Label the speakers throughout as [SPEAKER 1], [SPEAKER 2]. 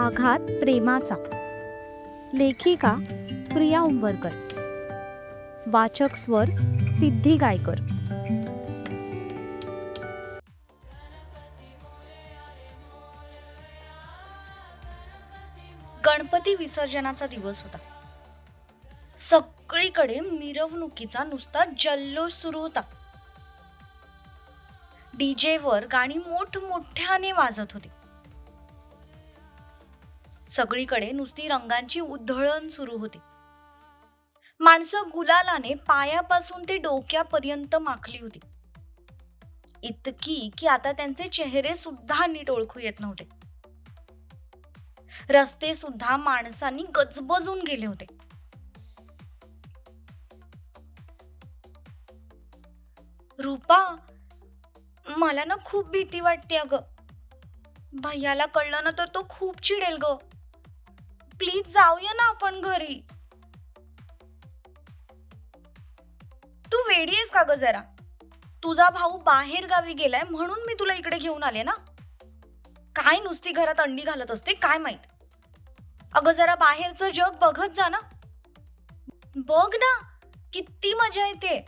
[SPEAKER 1] आघात प्रेमाचा. लेखिका प्रिया उंबरकर. वाचक स्वर सिद्धी गायकर. गणपती विसर्जनाचा दिवस होता. सगळीकडे मिरवणुकीचा नुसता जल्लोष सुरू होता. डीजे वर गाणी मोठमोठ्याने वाजत होती. सगळीकडे नुसती रंगांची उधळण सुरू होती. माणसं गुलालाने पायापासून ते डोक्यापर्यंत माखली होती, इतकी की आता त्यांचे चेहरे सुद्धा नीट ओळखू येत नव्हते. रस्ते सुद्धा माणसांनी गजबजून गेले होते. रूपा, मला ना खूप भीती वाटते अगं. भैयाला कळलं ना तर तो खूप चिडेल ग. प्लीज जाऊया ना आपण घरी. तू वेडी आहेस का ग जरा? तुझा भाऊ बाहेर गावी गेलाय म्हणून मी तुला इकडे घेऊन आले ना. काय नुसती घरात अंडी घालत असते काय माहित. अगं जरा बाहेरचं जग बघत जा ना. बघ ना किती मजा येते.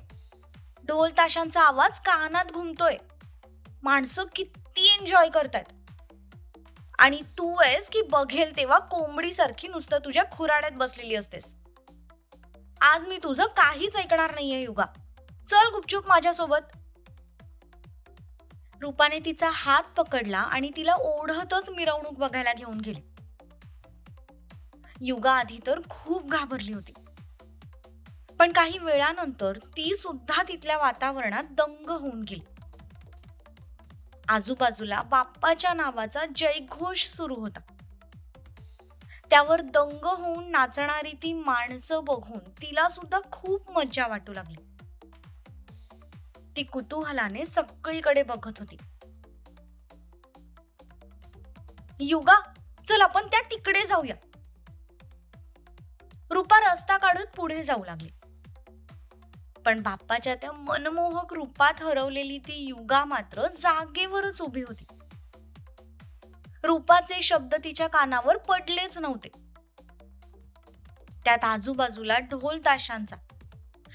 [SPEAKER 1] ढोल ताशांचा आवाज कानात घुमतोय. माणसं किती एन्जॉय करतायत. आणि तू आहेस की बघेल तेव्हा कोंबडीसारखी नुसतं तुझ्या खुराड्यात बसलेली असतेस. आज मी तुझं काहीच ऐकणार नाहीये युगा. चल गुपचूप माझ्यासोबत. रूपाने तिचा हात पकडला आणि तिला ओढतच मिरवणूक बघायला घेऊन गेली. युगा आधी तर खूप घाबरली होती, पण काही वेळानंतर ती सुद्धा तिथल्या वातावरणात दंग होऊन गेली. आजूबाजूला बाप्पाच्या नावाचा जयघोष सुरू होता. त्यावर दंग होऊन नाचणारी ती माणसं बघून तिला सुद्धा खूप मज्जा वाटू लागली. ती कुतूहलाने सगळीकडे बघत होती. युगा, चल आपण त्या तिकडे जाऊया. रूपा रस्ता काढत पुढे जाऊ लागली. पण बाप्पाच्या त्या मनमोहक रूपात हरवलेली ती युगा मात्र जागेवरच उभी होती. रूपाचे शब्द तिच्या कानावर पडलेच नव्हते. त्यात आजूबाजूला ढोल ताशांचा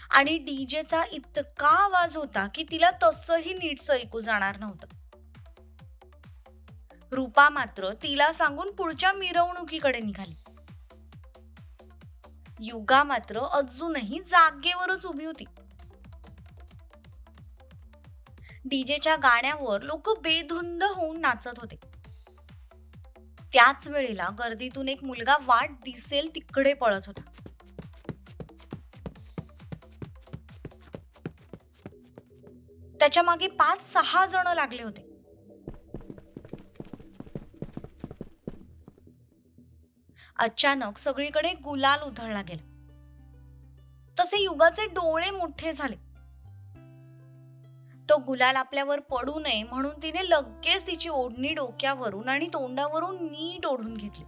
[SPEAKER 1] आणि डीजेचा इतका आवाज होता की तिला तसंही नीटसं ऐकू जाणार नव्हतं. रूपा मात्र तिला सांगून पुढच्या मिरवणुकीकडे निघाली. युगा मात्र अजूनही जागेवरच उभी होती. डीजेच्या गाण्यावर लोक बेधुंद होऊन नाचत होते. त्याच वेळेला गर्दीतून एक मुलगा वाट दिसेल तिकडे पळत होता. त्याच्या मागे 5-6 जण लागले होते. अचानक सगळीकडे गुलाल उधळला गेला. तसे युगाचे डोळे मोठे झाले. तो गुलाल आपल्यावर पडू नये म्हणून तिने लगेच तिची ओढणी डोक्यावरून आणि तोंडावरून नीट ओढून घेतली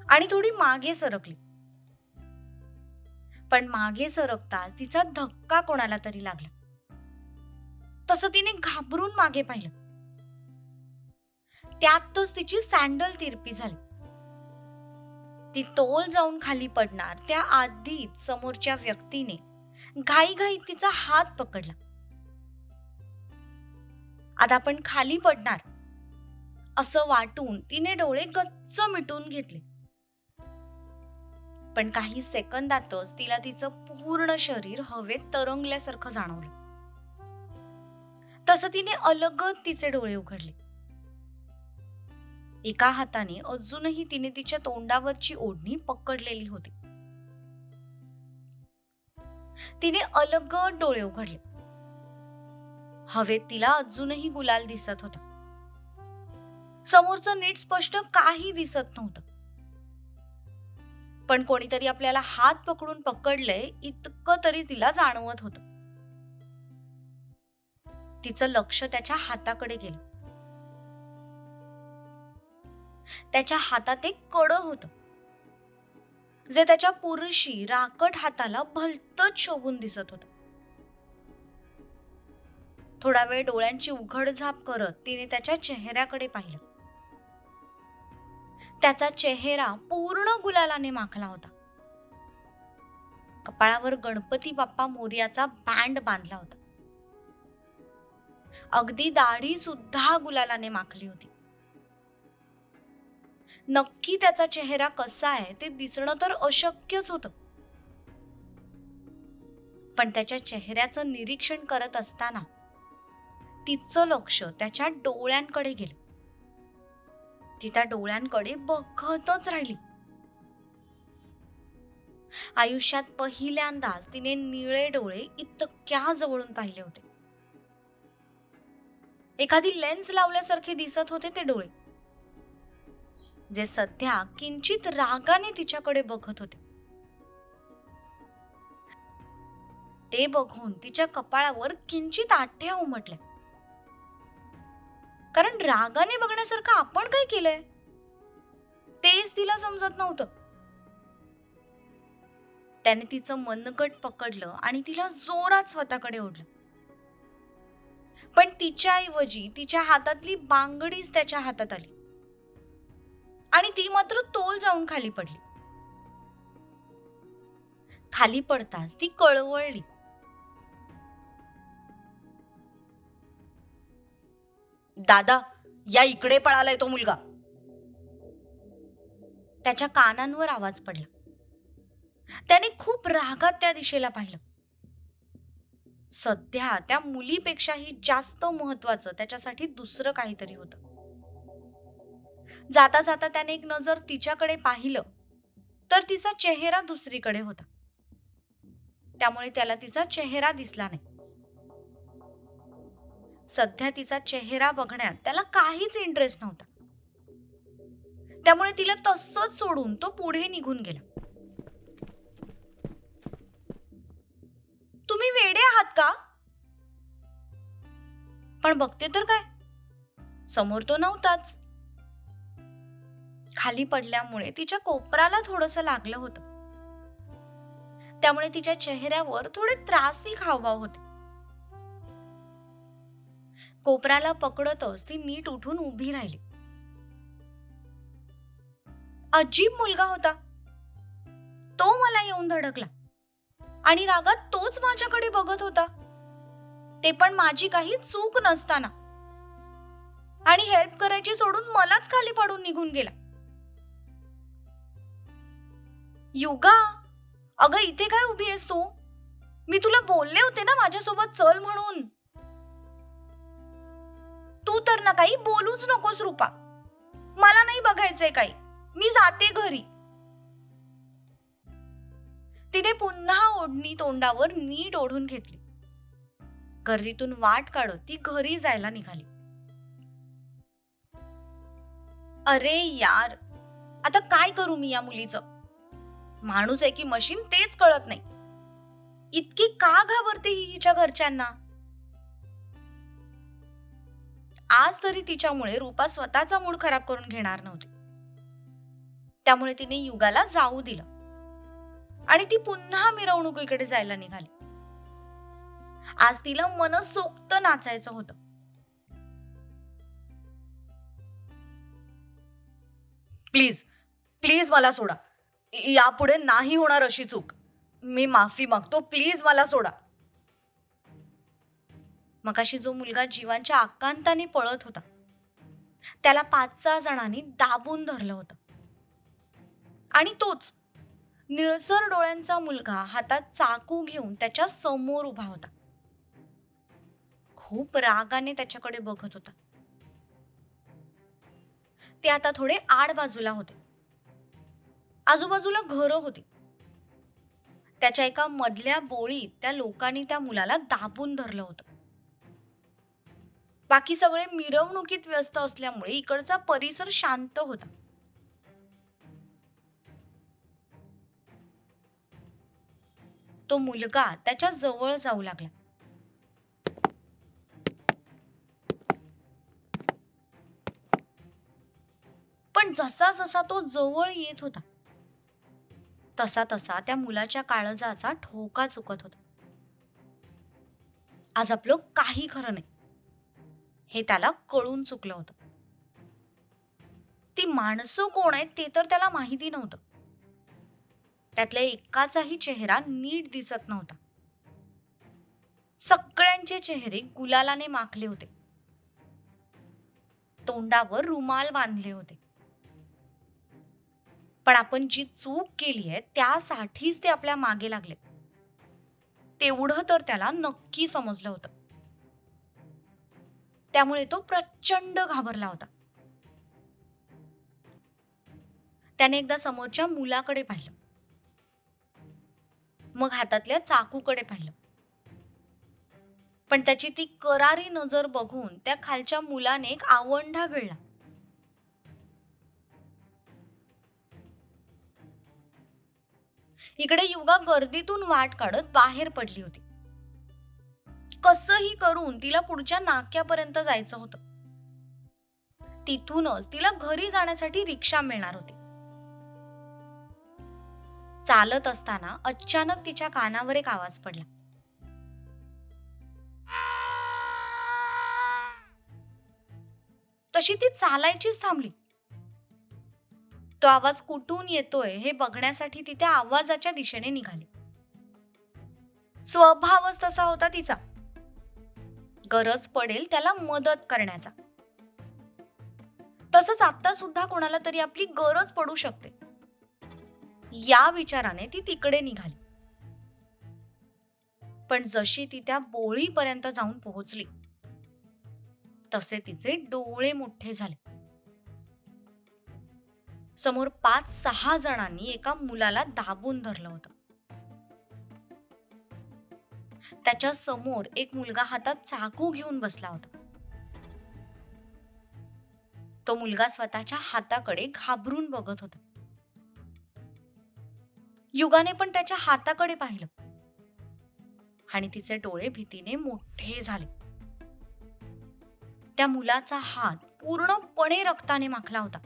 [SPEAKER 1] आणि थोडी मागे सरकली. पण मागे सरकता तिचा धक्का कोणाला तरी लागला. तसं तिने घाबरून मागे पाहिलं. त्यातच तिची सॅन्डल तिरपी झाली. ती तोल जाऊन खाली पडणार त्या आधीच समोरच्या व्यक्तीने घाईघाईत तिचा हात पकडला. आता आपण खाली पडणार असं वाटून तिने डोळे गच्च मिटून घेतले. पण काही सेकंदातच तिला तिचं पूर्ण शरीर हवेत तरंगल्यासारखं जाणवलं. तसं तिने अलगद तिचे डोळे उघडले. एका हाताने अजूनही तिने तिच्या तोंडावरची ओढणी पकडलेली होती. तिने अलगद डोळे उघडले. हवेत तिला अजूनही गुलाल दिसत होता. समोरचं नीट स्पष्ट काही दिसत नव्हतं. पण कोणीतरी आपल्याला हात पकडून पकडलंय इतकं तरी तिला जाणवत होतं. तिचं लक्ष त्याच्या हाताकडे गेलं. त्याच्या हातात एक कड होतं, जे त्याच्या पुरुषी राकट हाताला भलतंच शोभून दिसत होतं. थोडा वेळ डोळ्यांची उघडझाप करत तिने त्याच्या चेहऱ्याकडे पाहिलं. त्याचा चेहरा पूर्ण गुलालाने माखला होता. कपाळावर गणपती बाप्पा मोरयाचा बँड बांधला होता. अगदी दाढी सुद्धा गुलालाने माखली होती. नक्की त्याचा चेहरा कसा आहे ते दिसणं तर अशक्यच होतं. पण त्याच्या चेहऱ्याचं निरीक्षण करत असताना तिचं लक्ष त्याच्या डोळ्यांकडे गेलं. ती त्या डोळ्यांकडे बघतच राहिली. आयुष्यात पहिल्यांदाच तिने निळे डोळे इतक्या जवळून पाहिले होते. एखादी लेन्स लावल्यासारखे दिसत होते ते डोळे, जे सध्या किंचित रागाने तिच्याकडे बघत होते. ते बघून तिच्या कपाळावर किंचित आठ्या उमटल्या. कारण रागाने बघण्यासारखं आपण काय केलंय तेच तिला समजत नव्हतं. त्याने तिचं मनगट पकडलं आणि तिला जोरात स्वतःकडे ओढलं. पण तिच्याऐवजी तिच्या हातातली बांगडीच त्याच्या हातात आली आणि ती मात्र तोल जाऊन खाली पडली. खाली पडताच ती कळवळली. दादा, या इकडे पळालाय तो मुलगा. त्याच्या कानांवर आवाज पडला. त्याने खूप रागात त्या दिशेला पाहिलं. सध्या त्या मुलीपेक्षाही जास्त महत्वाचं त्याच्यासाठी दुसरं काहीतरी होतं. जाता जाता त्याने एक नजर तिच्याकडे पाहिलं तर तिचा चेहरा दुसरीकडे होता. त्यामुळे त्याला तिचा चेहरा दिसला नाही. सध्या तिचा चेहरा बघण्यात त्याला काहीच इंटरेस्ट नव्हता. त्यामुळे तिला तसंच सोडून तो पुढे निघून गेला. तुम्ही वेडे आहात का? पण बघते तर काय, समोर तो नव्हताच. खाली पडल्यामुळे तिच्या कोपराला थोडंसं लागलं होतं. त्यामुळे तिच्या चेहऱ्यावर थोडे त्रासिक हावभाव होते. कोपराला पकडतच ती नीट उठून उभी राहिली. अजीब मुलगा होता तो. मला येऊन धडकला आणि रागात तोच माझ्याकडे बघत होता, ते पण माझी काही चूक नसताना. आणि हेल्प करायची सोडून मलाच खाली पाडून निघून गेला. युगा, अगं इथे काय उभी आहेस तू? मी तुला बोलले होते ना माझ्यासोबत चल म्हणून. तू तर ना काही बोलूच नकोस रूपा. मला नाही बघायचंय काही, मी जाते घरी. तिने पुन्हा ओढणी तोंडावर नीट ओढून घेतली. गर्दीतून वाट काढत ती घरी जायला निघाली. अरे यार, आता काय करू मी या मुलीचं? माणूस आहे की मशीन तेच कळत नाही. इतकी का घाबरते ही हिच्या घरच्यांना? आज तरी तिच्यामुळे रूपा स्वतःचा मूड खराब करून घेणार नव्हती. त्यामुळे तिने युगाला जाऊ दिलं आणि ती पुन्हा मिरवणुकीकडे जायला निघाली. आज तिला मनसोक्त नाचायचं होतं. प्लीज प्लीज मला सोडा. यापुढे नाही होणार अशी चूक. मी माफी मागतो, प्लीज मला सोडा. मगाशी जो मुलगा जीवांच्या आकांताने पळत होता त्याला 5-6 जणांनी दाबून धरलं होतं. आणि तोच निळसर डोळ्यांचा मुलगा हातात चाकू घेऊन त्याच्या समोर उभा होता. खूप रागाने त्याच्याकडे बघत होता. ते आता थोडे आड बाजूला होते. आजूबाजूला घरं होती. त्याच्या एका मधल्या बोळीत त्या लोकांनी त्या मुलाला दाबून धरलं होतं. बाकी सगळे मिरवणुकीत व्यस्त असल्यामुळे इकडचा परिसर शांत होता. तो मुलगा त्याच्या जवळ जाऊ लागला. पण जसा जसा तो जवळ येत होता तसा तसा त्या मुलाच्या काळजाचा ठोका चुकत होता. आज आपलं काही खरं नाही हे त्याला कळून चुकलं होतं. ती माणसं कोण आहेत ते तर त्याला माहिती नव्हतं. त्यातल्या एकाचाही चेहरा नीट दिसत नव्हता. सगळ्यांचे चेहरे गुलालाने माखले होते. तोंडावर रुमाल बांधले होते. पण आपण जी चूक केली आहे त्यासाठीच ते आपल्या मागे लागले. तेवढं तर त्याला नक्की समजलं होतं. त्यामुळे तो प्रचंड घाबरला होता. त्याने एकदा समोरच्या मुलाकडे पाहिलं. मग हातातल्या चाकूकडे पाहिलं. पण त्याची ती करारी नजर बघून त्या खालच्या मुलाने एक आवंढा गिळला. इकडे युगा गर्दीतून वाट काढत बाहेर पडली होती. कसंही करून तिला पुढच्या नाक्यापर्यंत जायचं होतं. तिथूनच तिला घरी जाण्यासाठी रिक्षा मिळणार होती. चालत असताना अचानक तिच्या कानावर एक आवाज पडला. तशी ती चालायचीच थांबली. तो आवाज कुठून येतोय हे बघण्यासाठी ती त्या आवाजाच्या दिशेने निघाली. स्वभावच तसा होता तिचा, गरज पडेल त्याला मदत करण्याचा. तसंच आता सुद्धा कोणाला तरी आपली गरज पडू शकते या विचाराने ती तिकडे निघाली. पण जशी ती त्या बोळीपर्यंत जाऊन पोहोचली तसे तिचे डोळे मोठे झाले. समोर 5-6 जणांनी एका मुलाला दाबून धरलं होतं. त्याच्या समोर एक मुलगा हातात चाकू घेऊन बसला होता. तो मुलगा स्वतःच्या हाताकडे घाबरून बघत होता. युगाने पण त्याच्या हाताकडे पाहिलं आणि तिचे डोळे भीतीने मोठे झाले. त्या मुलाचा हात पूर्णपणे रक्ताने माखला होता.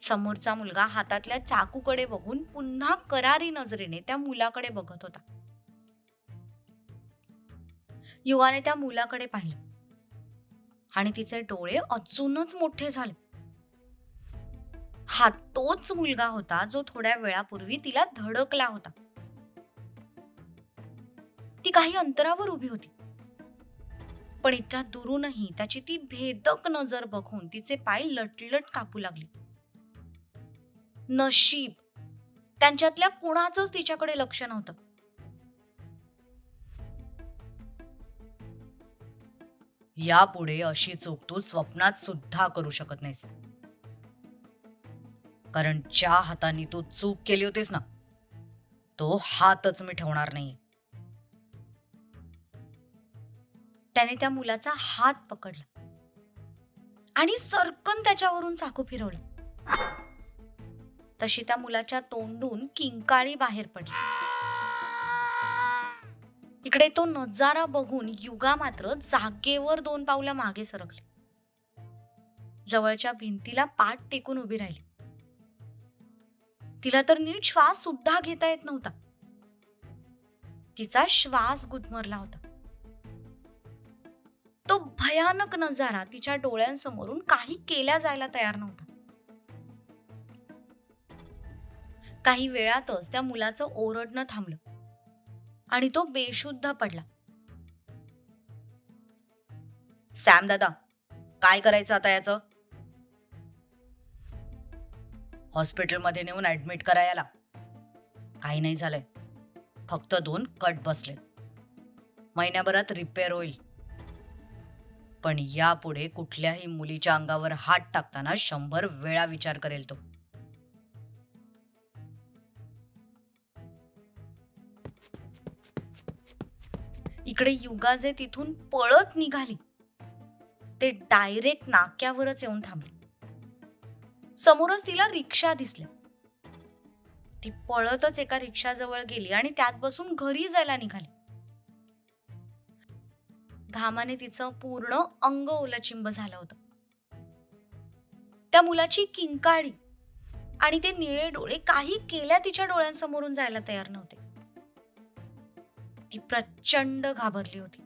[SPEAKER 1] समोरचा मुलगा हातातल्या चाकूकडे बघून पुन्हा करारी नजरेने त्या मुलाकडे बघत होता. युगाने त्या मुलाकडे पाहिलं आणि तिचे डोळे अजूनच मोठे झाले. हा तोच मुलगा होता जो थोड्या वेळापूर्वी तिला धडकला होता. ती काही अंतरावर उभी होती, पण इतक्या दुरूनही त्याची ती भेदक नजर बघून तिचे पाय लटलट कापू लागले. नशीब त्यांच्यातल्या कुणाचंच तिच्याकडे लक्ष नव्हतं. यापुढे अशी चूक तू स्वप्नात सुद्धा करू शकत नाहीस, कारण ज्या हाताने तू चूक केली होतीस ना तो हातच मी ठेवणार नाही. त्याने त्या मुलाचा हात पकडला आणि सरकन त्याच्यावरून चाकू फिरवलं. तशी त्या मुलाच्या तोंडून किंकाळी बाहेर पडली. इकडे तो नजारा बघून युगा मात्र जागेवर 2 पावलं मागे सरकली. जवळच्या भिंतीला पाठ टेकून उभी राहिली. तिला तर नीट श्वास सुद्धा घेता येत नव्हता. तिचा श्वास गुदमरला होता. तो भयानक नजारा तिच्या डोळ्यांसमोरून काही केल्या जायला तयार नव्हता. काही वेळातच त्या मुलाचं ओरडणं थांबलं आणि तो बेशुद्ध पडला. सॅम दादा, काय करायचं आता याचं? हॉस्पिटलमध्ये नेऊन ऍडमिट करा याला. काही नाही झालंय, फक्त 2 कट बसले. महिन्याभरात रिपेअर होईल. पण यापुढे कुठल्याही मुलीच्या अंगावर हात टाकताना 100 वेळा विचार करेल तो. इकडे युगा जे तिथून पळत निघाली ते डायरेक्ट नाक्यावरच येऊन थांबले. समोरच तिला रिक्षा दिसली. ती पळतच एका रिक्षाजवळ गेली आणि त्यात बसून घरी जायला निघाली. घामाने तिचं पूर्ण अंग ओलचिंब झालं होतं. त्या मुलाची किंकाळी आणि ते निळे डोळे काही केल्या तिच्या डोळ्यांसमोरून जायला तयार नव्हते. ती प्रचंड घाबरली होती.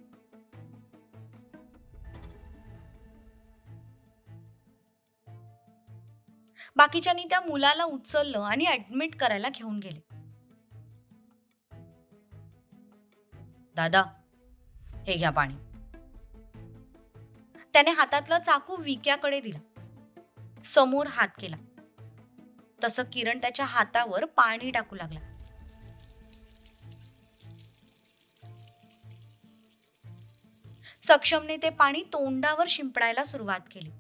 [SPEAKER 1] बाकीच्यांनी त्या मुलाला उचललं आणि ऍडमिट करायला घेऊन गेले. दादा, हे घ्या पाणी. त्याने हातातलं चाकू विक्याकडे दिला. समोर हात केला. तसं किरण त्याच्या हातावर पाणी टाकू लागला. सक्षमने ते पाणी तोंडावर शिंपडायला सुरुवात केली.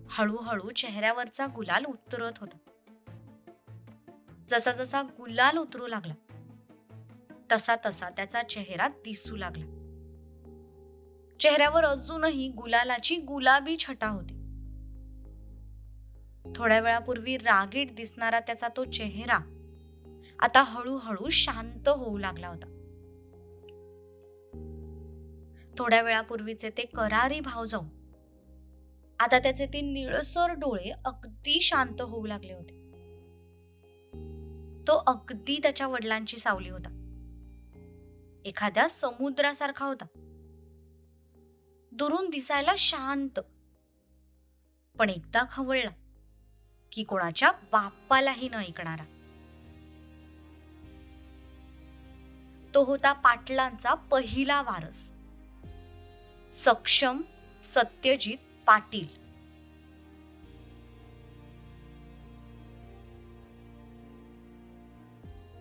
[SPEAKER 1] हळूहळू चेहऱ्यावरचा गुलाल उतरत होता. जसा जसा गुलाल उतरू लागला तसा तसा त्याचा चेहरा दिसू लागला. चेहऱ्यावर अजूनही गुलालाची गुलाबी छटा होती. थोड्या वेळापूर्वी रागीट दिसणारा त्याचा तो चेहरा आता हळूहळू शांत होऊ लागला होता. थोड्या वेळापूर्वीचे ते करारी भाव जाऊन आता त्याचे ते निळसर डोळे अगदी शांत होऊ लागले होते. तो अगदी त्याच्या वडिलांची सावली होता. एखाद्या समुद्रासारखा होता. दुरून दिसायला शांत, पण एकदा खवळला की कोणाच्या बापालाही न ऐकणारा. तो होता पाटलांचा पहिला वारस, सक्षम सत्यजित पाटील.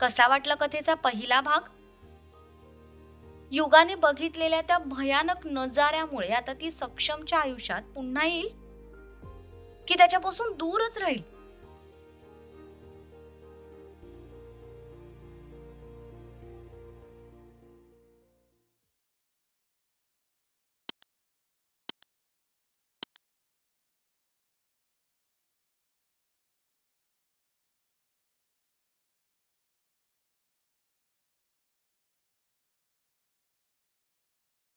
[SPEAKER 1] कसा वाटला कथेचा पहिला भाग? युगाने बघितलेल्या त्या भयानक नजाऱ्यामुळे आता ती सक्षमच्या आयुष्यात पुन्हा येईल की त्याच्यापासून दूरच राहील?